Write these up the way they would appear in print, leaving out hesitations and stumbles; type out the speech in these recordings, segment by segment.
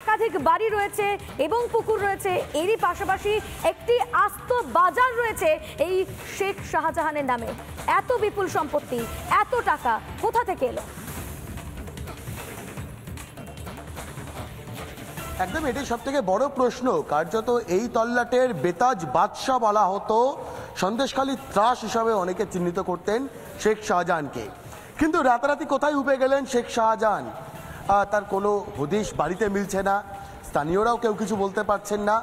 একাধিক বাড়ি রয়েছে এবং পুকুর রয়েছে, এরই পাশাপাশি একটি আস্ত বাজার রয়েছে এই শেখ শাহজাহানের নামে। এত বিপুল সম্পত্তি, এত টাকা কোথা থেকে এলো? একদম এটাই সব থেকে বড় প্রশ্ন। কার্যত এই তল্লাটের বেতাজ বাদশাহ বলা হতো, সন্দেশখালী ত্রাস হিসাবে অনেকে চিহ্নিত করতেন শেখ শাহজাহানকে। কিন্তু রাতারাতি কোথায় উবে গেলেন শেখ শাহজাহান, তার কোনো হদিশ বাড়িতে মিলছে না, স্থানীয়রাও কেউ কিছু বলতে পারছেন না।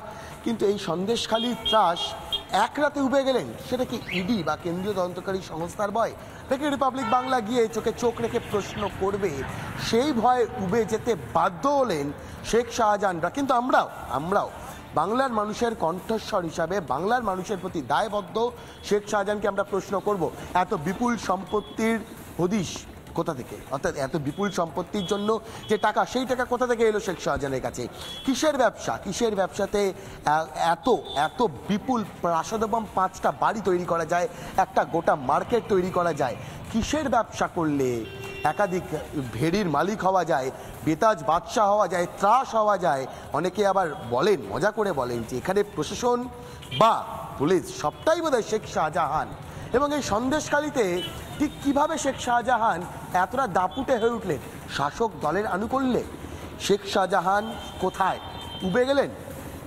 কিন্তু এই সন্দেশখালী ত্রাস এক রাতে উবে গেলেন, সেটা কি ইডি বা কেন্দ্রীয় তদন্তকারী সংস্থার ভয়, নাকি রিপাবলিক বাংলা গিয়ে চোখে চোখ রেখে প্রশ্ন করবে সেই ভয়ে উবে যেতে বাধ্য হলেন শেখ শাহজাহানরা? কিন্তু আমরাও বাংলার মানুষের কণ্ঠস্বর হিসাবে বাংলার মানুষের প্রতি দায়বদ্ধ শেখ শাহজাহানকে আমরা প্রশ্ন করব, এত বিপুল সম্পত্তির হদিশ কোথা থেকে, অর্থাৎ এত বিপুল সম্পত্তির জন্য যে টাকা, সেই টাকা কোথা থেকে এলো শেখ শাহজাহানের কাছে? কিসের ব্যবসাতে এত বিপুল প্রাসাদ এবং 5টা বাড়ি তৈরি করা যায়, একটা গোটা মার্কেট তৈরি করা যায়? কিসের ব্যবসা করলে একাধিক ভেড়ির মালিক হওয়া যায়, বেতাজ বাদশাহ হওয়া যায়, ত্রাস হওয়া যায়? অনেকে আবার বলেন, মজা করে বলেন যে এখানে প্রশাসন বা পুলিশ সবটাই বোধহয় শেখ শাহজাহান। এবং এই সন্দেশখালীতে ঠিক কীভাবে শেখ শাহজাহান এতটা দাপুটে হয়ে উঠলেন শাসক দলের আনুকূল্যে? শেখ শাহজাহান কোথায় উবে গেলেন?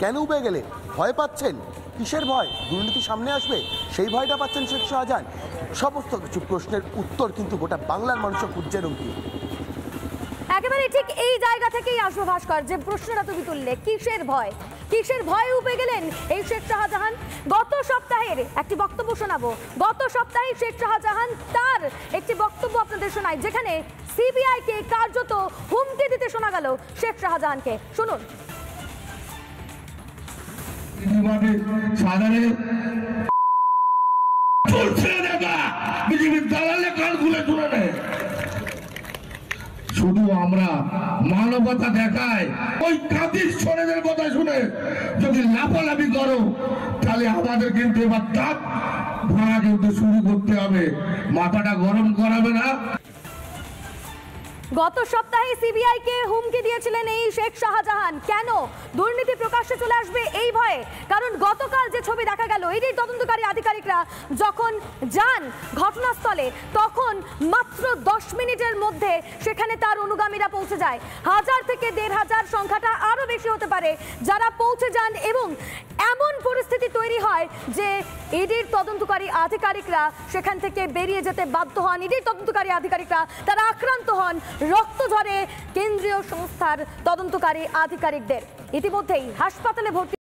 কেন উবে গেলেন? ভয় পাচ্ছেন? কিসের ভয়? দুর্নীতি সামনে আসবে সেই ভয়টা পাচ্ছেন শেখ শাহজাহান? সমস্ত কিছু প্রশ্নের উত্তর কিন্তু গোটা বাংলার মানুষের খুঁজছে রঙ্কি। একেবারে ঠিক এই জায়গা থেকেই আসবো ভাস্কর, যে প্রশ্নটা তুমি তুললে, কিসের ভয় উবে গেলেন এই শেখ শাহজাহান? গত সপ্তাহের একটি বক্তব্য শোনাবো। গত সপ্তাহে শেখ শাহজাহান তার একটি বক্তব্য আপনাদের শোনায়, যেখানে সিবিআই কে কার্যত হুমকি দিতে শোনা গেল শেখ শাহজাহানকে। শুনুন। শুধু আমরা মানবতা দেখায়, ওই কাদির ছোড়েদের কথা শুনে যদি লাফালাফি করো, তাহলে আমাদের কিন্তু এবার তাপ ভাড়া কিন্তু শুরু করতে হবে। মাথাটা গরম করাবে না। গত সপ্তাহে সিবিআই কে হুমকি দিয়েছিলেন এই শেখ শাহজাহান। কেন? দুর্নীতি প্রকাশ্যে চলে আসবে এই ভয়ে। কারণ গতকাল যে ছবি দেখা গেল, ইডির তদন্তকারী আধিকারিকরা যখন যান ঘটনাস্থলে, তখন মাত্র 10 মিনিটের মধ্যে সেখানে তার অনুগামীরা পৌঁছে যায়। 1000 থেকে 1500 সংখ্যাটা আরো বেশি হতে পারে যারা পৌঁছে যান, এবং এমন পরিস্থিতি তৈরি হয় যে ইডির তদন্তকারী আধিকারিকরা সেখান থেকে বেরিয়ে যেতে বাধ্য হন। ইডির তদন্তকারী আধিকারিকরা তারা আক্রান্ত হন, রক্ত ঝরে কেন্দ্রীয় সংস্থার তদন্তকারী আধিকারিকদের। ইতিমধ্যেই হাসপাতালে ভর্তি